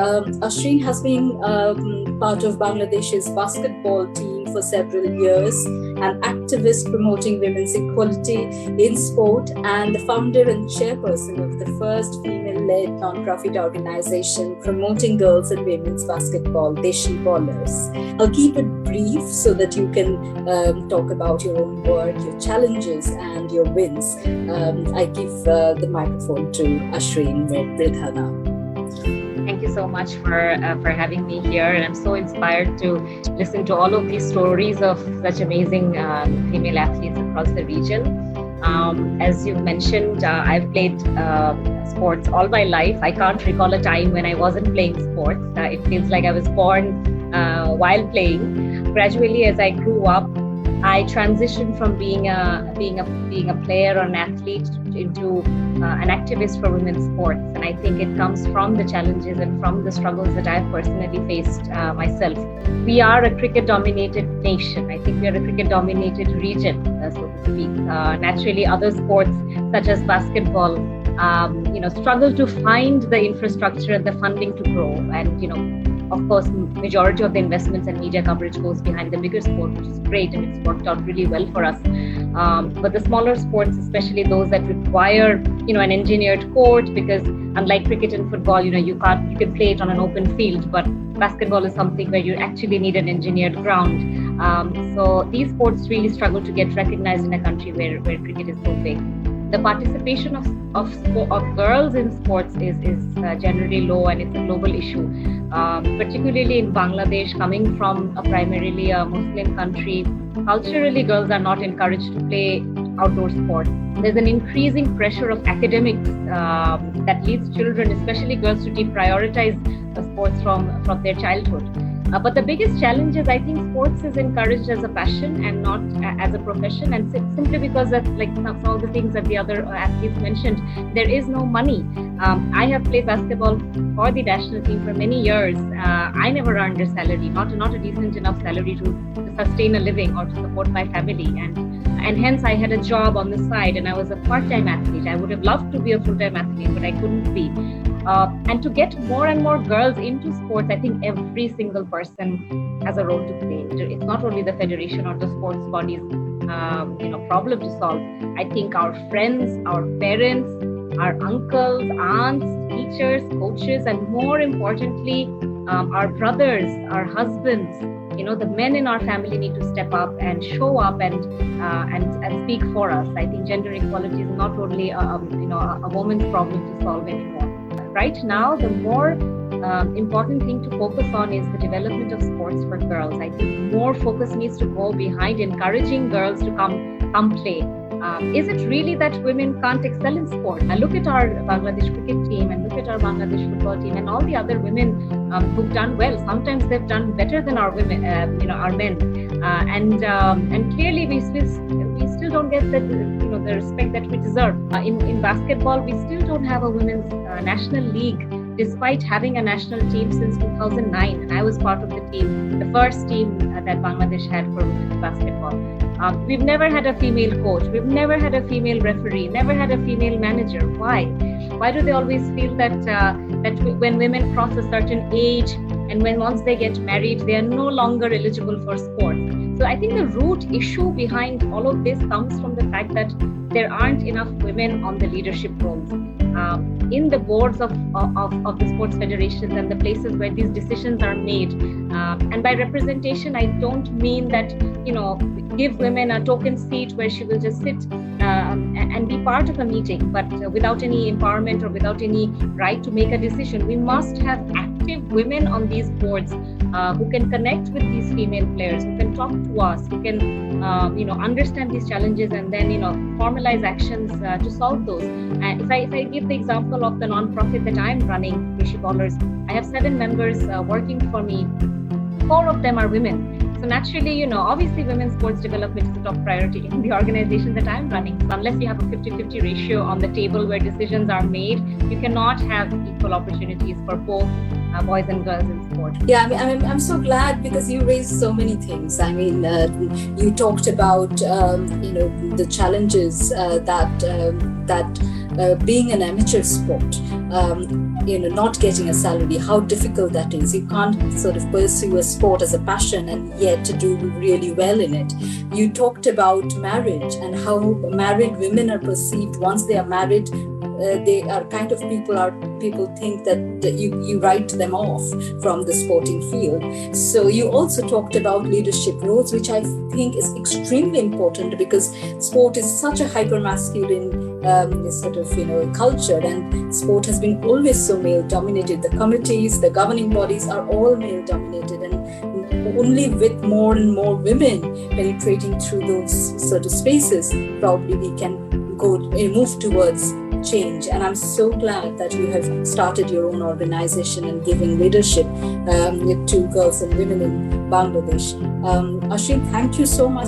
Ashreen has been part of Bangladesh's basketball team for several years, an activist promoting women's equality in sport, and the founder and chairperson of the first female-led non-profit organization promoting girls and women's basketball, Deshi Ballers. I'll keep it brief so that you can talk about your own work, your challenges, and your wins. I give the microphone to Ashreen Mridha now. Thank you so much for having me here, and I'm so inspired to listen to all of these stories of such amazing female athletes across the region. As you mentioned, I've played sports all my life. I can't recall a time when I wasn't playing sports. It feels like I was born while playing. Gradually, as I grew up, I transitioned from being a player or an athlete into an activist for women's sports, and I think it comes from the challenges and from the struggles that I've personally faced myself. We are a cricket-dominated nation. I think we are a cricket-dominated region, so to speak. Naturally, other sports such as basketball, struggle to find the infrastructure and the funding to grow, and of course, majority of the investments and media coverage goes behind the bigger sport, which is great, and it's worked out really well for us. But the smaller sports, especially those that require, an engineered court, because unlike cricket and football, you can play it on an open field, but basketball is something where you actually need an engineered ground. So these sports really struggle to get recognized in a country where cricket is so big. The participation of girls in sports is generally low, and it's a global issue. Particularly in Bangladesh, coming from primarily a Muslim country, culturally girls are not encouraged to play outdoor sports. There's an increasing pressure of academics that leads children, especially girls, to deprioritize sports from their childhood. But the biggest challenge is, I think, sports is encouraged as a passion and not as a profession, and simply because of some of the things that the other athletes mentioned, there is no money. I have played basketball for the national team for many years. I never earned a salary, not a decent enough salary to sustain a living or to support my family, and hence I had a job on the side, and I was a part-time athlete. I would have loved to be a full-time athlete, but I couldn't be. And to get more and more girls into sports, I think every single person has a role to play. It's not only the federation or the sports bodies, problem to solve. I think our friends, our parents, our uncles, aunts, teachers, coaches, and more importantly, our brothers, our husbands, the men in our family need to step up and show up and speak for us. I think gender equality is not only a woman's problem to solve anymore. Right now, the more important thing to focus on is the development of sports for girls. I think more focus needs to go behind encouraging girls to come play. Is it really that women can't excel in sport? Look at our Bangladesh cricket team, and look at our Bangladesh football team, and all the other women who've done well. Sometimes they've done better than our women, our men, and clearly we still don't get the respect that we deserve. In basketball, we still don't have a women's national league, despite having a national team since 2009, and I was part of the team, the first team that Bangladesh had for women's basketball. We've never had a female coach, we've never had a female referee, never had a female manager. Why? Why do they always feel that when women cross a certain age and once they get married, they are no longer eligible for sports? So I think the root issue behind all of this comes from the fact that there aren't enough women on the leadership roles. In the boards of the sports federations and the places where these decisions are made. And by representation, I don't mean that, give women a token seat where she will just sit and be part of a meeting, but without any empowerment or without any right to make a decision. We must have active women on these boards who can connect with these female players, who can talk to us, who can understand these challenges and then formalize actions to solve those. And if I give the example of the non-profit that I'm running, Deshi Ballers, I have 7 members working for me. 4 of them are women. So naturally, obviously women's sports development is a top priority in the organization that I'm running. So unless you have a 50-50 ratio on the table where decisions are made, you cannot have equal opportunities for both boys and girls in sport. Yeah, I'm so glad because you raised so many things. I mean, you talked about, the challenges that being an amateur sport, not getting a salary, how difficult that is. You can't sort of pursue a sport as a passion and yet to do really well in it. You talked about marriage and how married women are perceived. Once they are married, they are kind of people think that you write them off from the sporting field. So you also talked about leadership roles, which I think is extremely important, because sport is such a hyper masculine sort of culture, and sport has been always so male dominated. The committees, the governing bodies are all male dominated, and only with more and more women penetrating through those sort of spaces, probably we can move towards change. And I'm so glad that you have started your own organization and giving leadership to girls and women in Bangladesh. Ashreen, thank you so much